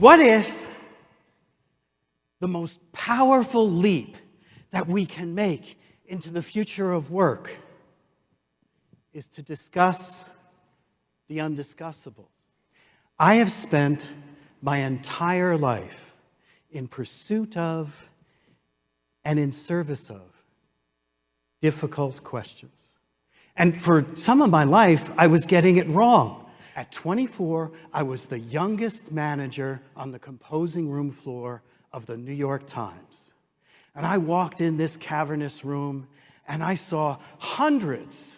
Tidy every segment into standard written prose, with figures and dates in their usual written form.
What if the most powerful leap that we can make into the future of work is to discuss the undiscussables? I have spent my entire life in pursuit of and in service of difficult questions. And for some of my life, I was getting it wrong. At 24, I was the youngest manager on the composing room floor of the New York Times. And I walked in this cavernous room, and I saw hundreds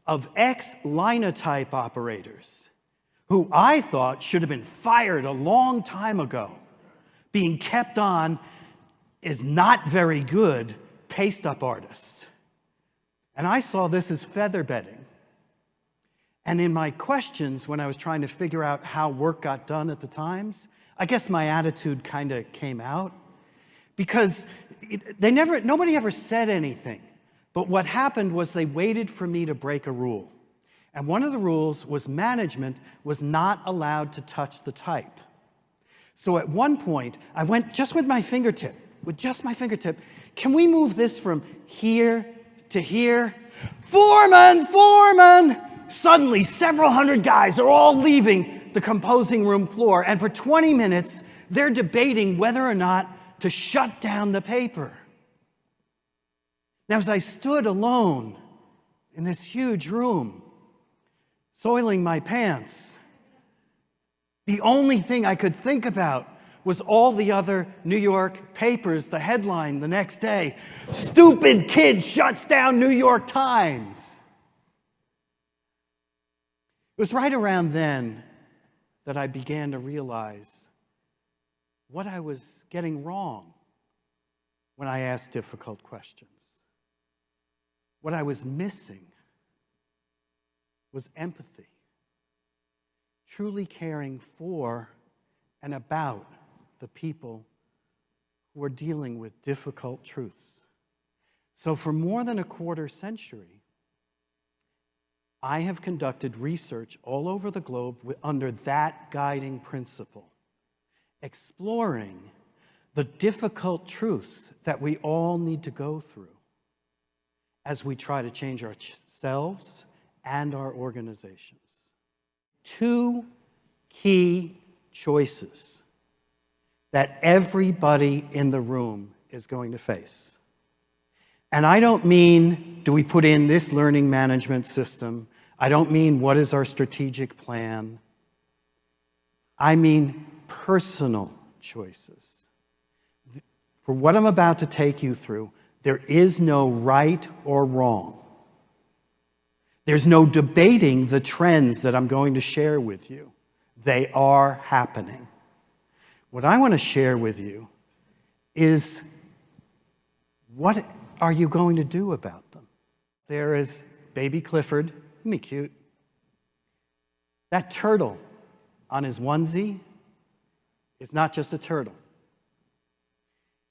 of ex-linotype operators who I thought should have been fired a long time ago, being kept on as not very good paste-up artists. And I saw this as feather bedding. And in my questions, when I was trying to figure out how work got done at the Times, I guess my attitude kind of came out. Because nobody ever said anything. But what happened was they waited for me to break a rule. And one of the rules was management was not allowed to touch the type. So at one point, I went just with my fingertip, can we move this from here to here? Foreman, foreman! Suddenly, several hundred guys are all leaving the composing room floor, and for 20 minutes, they're debating whether or not to shut down the paper. Now, as I stood alone in this huge room, soiling my pants, the only thing I could think about was all the other New York papers, the headline the next day, "Stupid kid shuts down New York Times." It was right around then that I began to realize what I was getting wrong when I asked difficult questions. What I was missing was empathy, truly caring for and about the people who are dealing with difficult truths. So for more than a quarter century, I have conducted research all over the globe under that guiding principle, exploring the difficult truths that we all need to go through as we try to change ourselves and our organizations. Two key choices that everybody in the room is going to face. And I don't mean, do we put in this learning management system? I don't mean, what is our strategic plan? I mean personal choices. For what I'm about to take you through, there is no right or wrong. There's no debating the trends that I'm going to share with you. They are happening. What I want to share with you is, what are you going to do about them? There is baby Clifford. Isn't he cute? That turtle on his onesie is not just a turtle.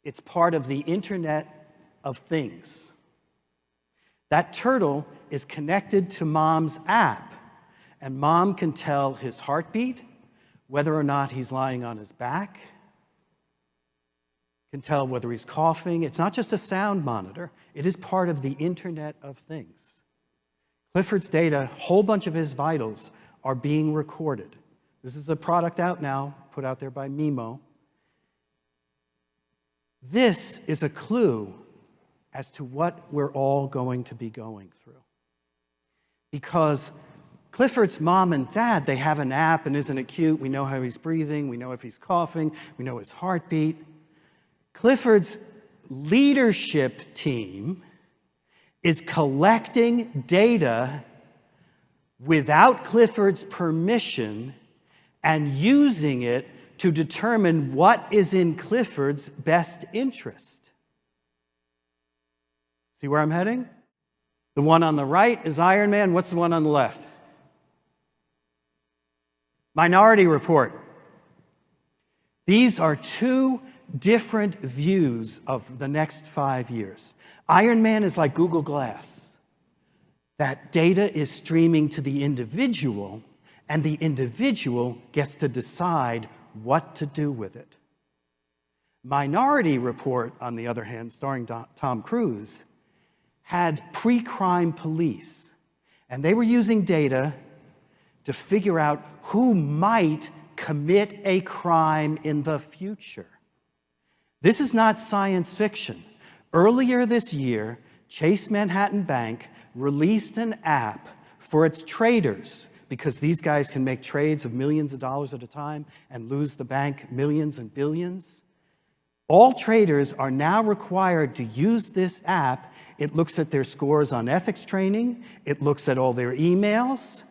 It's part of the Internet of Things. That turtle is connected to Mom's app, and Mom can tell his heartbeat, whether or not he's lying on his back, can tell whether he's coughing. It's not just a sound monitor. It is part of the Internet of Things. Clifford's data, a whole bunch of his vitals, are being recorded. This is a product out now, put out there by Mimo. This is a clue as to what we're all going to be going through. Because Clifford's mom and dad, they have an app, and isn't it cute? We know how he's breathing, we know if he's coughing, we know his heartbeat. Clifford's leadership team is collecting data without Clifford's permission and using it to determine what is in Clifford's best interest. See where I'm heading? The one on the right is Iron Man. What's the one on the left? Minority Report. These are two different views of the next 5 years. Iron Man is like Google Glass. That data is streaming to the individual, and the individual gets to decide what to do with it. Minority Report, on the other hand, starring Tom Cruise, had pre-crime police, and they were using data to figure out who might commit a crime in the future. This is not science fiction. Earlier this year, Chase Manhattan Bank released an app for its traders, because these guys can make trades of millions of dollars at a time and lose the bank millions and billions. All traders are now required to use this app. It looks at their scores on ethics training. It looks at all their emails.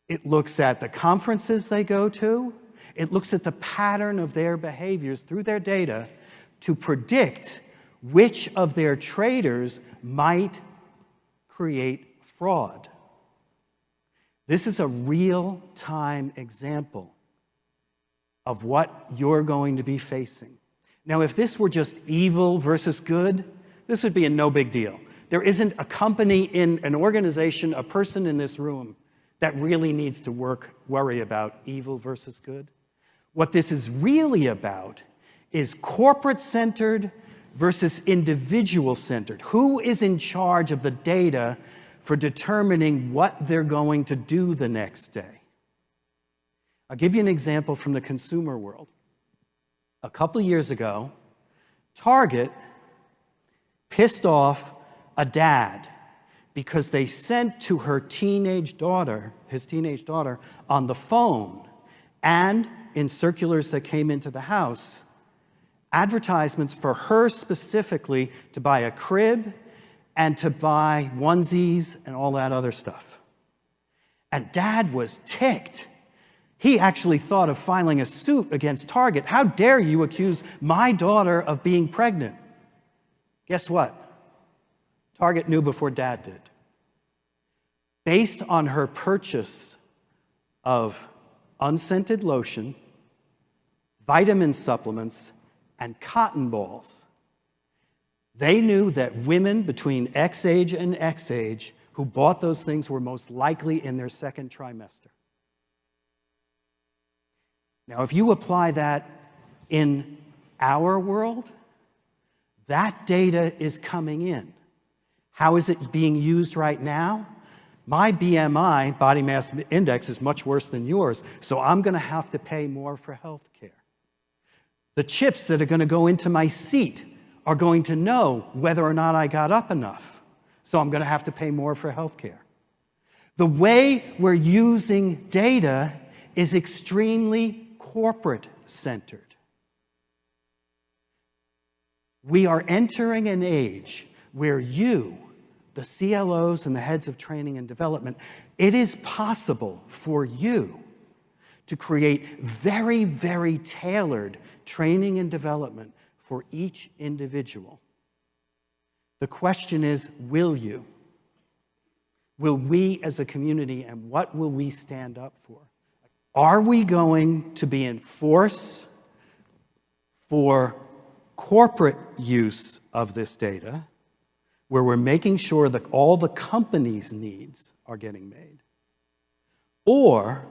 It looks at the conferences they go to. It looks at the pattern of their behaviors through their data to predict which of their traders might create fraud. This is a real-time example of what you're going to be facing. Now, if this were just evil versus good, this would be a no big deal. There isn't a company in an organization, a person in this room, that really needs to worry about evil versus good. What this is really about is corporate-centered versus individual-centered. Who is in charge of the data for determining what they're going to do the next day? I'll give you an example from the consumer world. A couple years ago, Target pissed off a dad because they sent to his teenage daughter, on the phone and in circulars that came into the house, advertisements for her specifically to buy a crib and to buy onesies and all that other stuff. And Dad was ticked. He actually thought of filing a suit against Target. How dare you accuse my daughter of being pregnant? Guess what? Target knew before Dad did. Based on her purchase of unscented lotion, vitamin supplements, and cotton balls, they knew that women between X age and X age who bought those things were most likely in their second trimester. Now, if you apply that in our world, that data is coming in. How is it being used right now? My BMI, body mass index, is much worse than yours, so I'm going to have to pay more for health care. The chips that are going to go into my seat are going to know whether or not I got up enough, so I'm going to have to pay more for health care. The way we're using data is extremely corporate-centered. We are entering an age where you, the CLOs and the heads of training and development, it is possible for you to create very, very tailored training and development for each individual. The question is, will you? Will we as a community, and what will we stand up for? Are we going to be in force for corporate use of this data, where we're making sure that all the company's needs are getting made? Or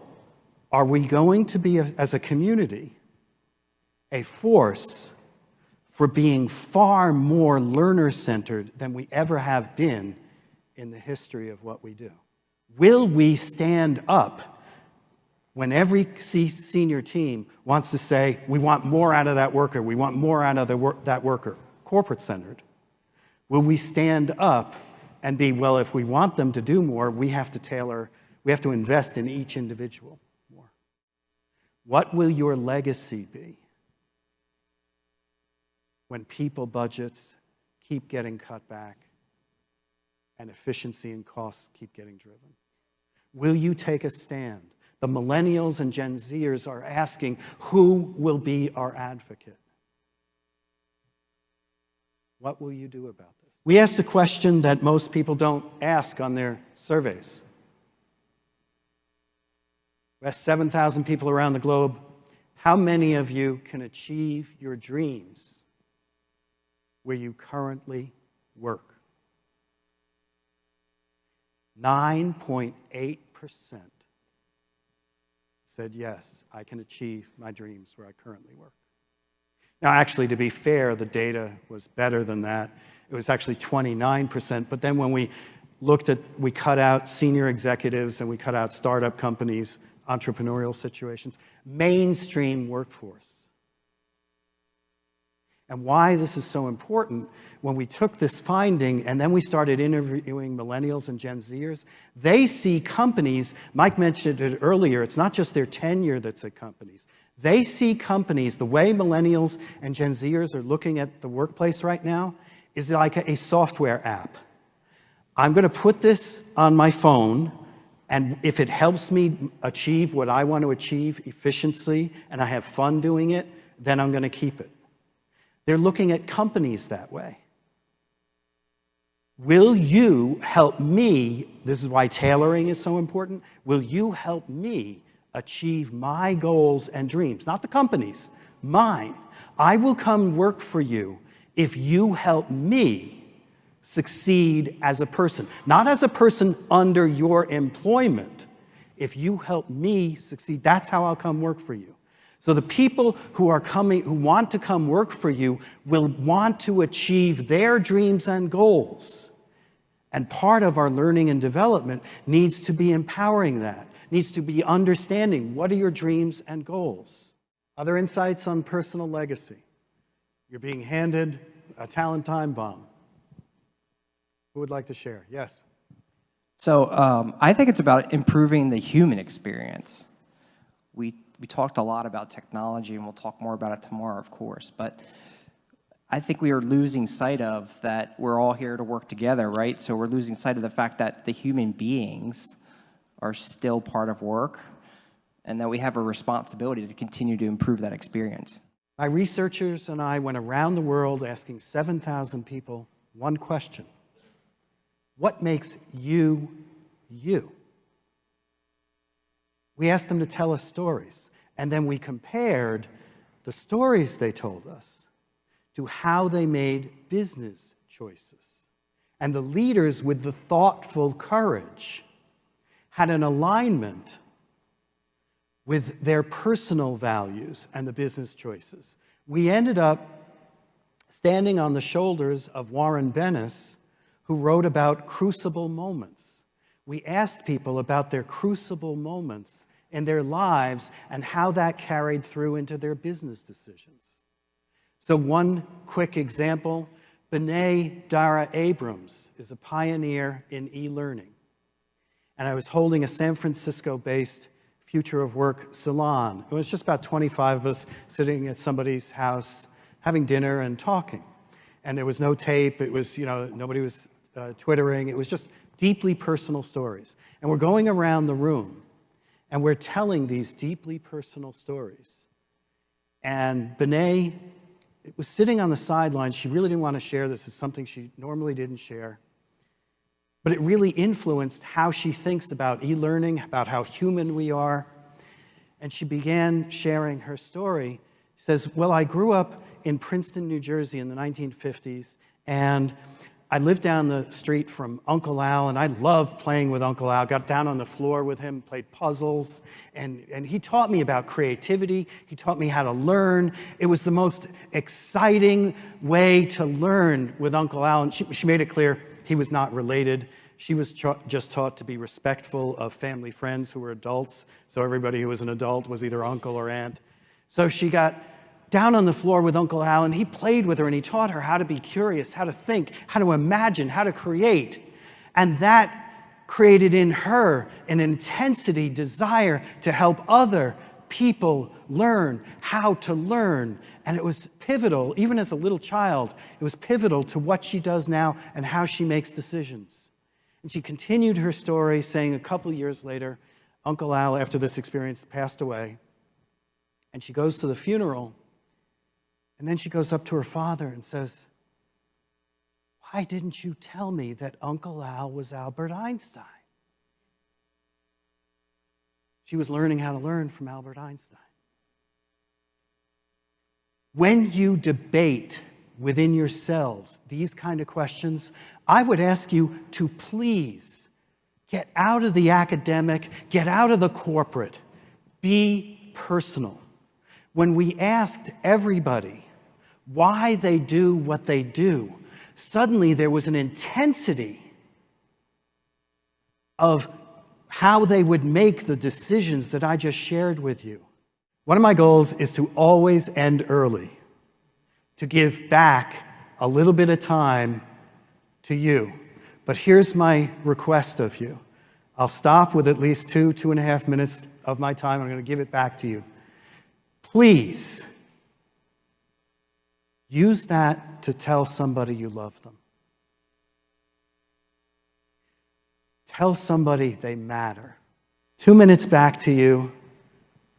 are we going to be, as a community, a force for being far more learner-centered than we ever have been in the history of what we do? Will we stand up when every senior team wants to say, we want more out of that worker, we want more out of that worker, corporate-centered? Will we stand up and be, well, if we want them to do more, we have to invest in each individual more? What will your legacy be when people budgets keep getting cut back and efficiency and costs keep getting driven? Will you take a stand? The millennials and Gen Zers are asking, who will be our advocate? What will you do about this? We asked a question that most people don't ask on their surveys. We asked 7,000 people around the globe, how many of you can achieve your dreams where you currently work? 9.8% said, yes, I can achieve my dreams where I currently work. Now, actually, to be fair, the data was better than that. It was actually 29%, but then when we cut out senior executives and we cut out startup companies, entrepreneurial situations, mainstream workforce. And why this is so important, when we took this finding and then we started interviewing millennials and Gen Zers, they see companies, Mike mentioned it earlier, it's not just their tenure that's at companies. They see companies, the way millennials and Gen Zers are looking at the workplace right now, is like a software app. I'm going to put this on my phone, and if it helps me achieve what I want to achieve efficiently and I have fun doing it, then I'm going to keep it. They're looking at companies that way. Will you help me, this is why tailoring is so important, will you help me achieve my goals and dreams? Not the company's, mine. I will come work for you if you help me succeed as a person. Not as a person under your employment. If you help me succeed, that's how I'll come work for you. So the people who want to come work for you will want to achieve their dreams and goals. And part of our learning and development needs to be empowering that, needs to be understanding what are your dreams and goals. Other insights on personal legacy. You're being handed a talent time bomb. Who would like to share? Yes. So I think it's about improving the human experience. We talked a lot about technology, and we'll talk more about it tomorrow, of course, but I think we are losing sight of that we're all here to work together, right? So we're losing sight of the fact that the human beings are still part of work and that we have a responsibility to continue to improve that experience. My researchers and I went around the world asking 7,000 people one question. What makes you, you? We asked them to tell us stories, and then we compared the stories they told us to how they made business choices. And the leaders with the thoughtful courage had an alignment with their personal values and the business choices. We ended up standing on the shoulders of Warren Bennis, who wrote about crucible moments. We asked people about their crucible moments in their lives and how that carried through into their business decisions. So one quick example, B'nai Dara Abrams is a pioneer in e-learning. And I was holding a San Francisco-based Future of Work salon. It was just about 25 of us sitting at somebody's house, having dinner and talking. And there was no tape, it was, nobody was twittering, it was just deeply personal stories. And we're going around the room, and we're telling these deeply personal stories. And B'nai was sitting on the sidelines. She really didn't want to share this. It's something she normally didn't share. But it really influenced how she thinks about e-learning, about how human we are. And she began sharing her story. She says, well, I grew up in Princeton, New Jersey in the 1950s, and I lived down the street from Uncle Al, and I loved playing with Uncle Al. Got down on the floor with him, played puzzles, and he taught me about creativity. He taught me how to learn. It was the most exciting way to learn with Uncle Al, and she made it clear he was not related. She was just taught to be respectful of family friends who were adults, so everybody who was an adult was either uncle or aunt. So she got down on the floor with Uncle Al, and he played with her, and he taught her how to be curious, how to think, how to imagine, how to create. And that created in her an intensity, desire to help other people learn how to learn. And it was pivotal, even as a little child, it was pivotal to what she does now and how she makes decisions. And she continued her story, saying a couple of years later, Uncle Al, after this experience, passed away. And she goes to the funeral, and then she goes up to her father and says, why didn't you tell me that Uncle Al was Albert Einstein? She was learning how to learn from Albert Einstein. When you debate within yourselves these kind of questions, I would ask you to please get out of the academic, get out of the corporate. Be personal. When we asked everybody why they do what they do, suddenly there was an intensity of how they would make the decisions that I just shared with you. One of my goals is to always end early, to give back a little bit of time to you. But here's my request of you. I'll stop with at least 2.5 minutes of my time. I'm going to give it back to you. Please use that to tell somebody you love them. Tell somebody they matter. 2 minutes back to you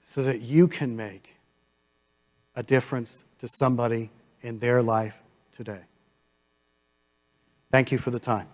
so that you can make a difference to somebody in their life today. Thank you for the time.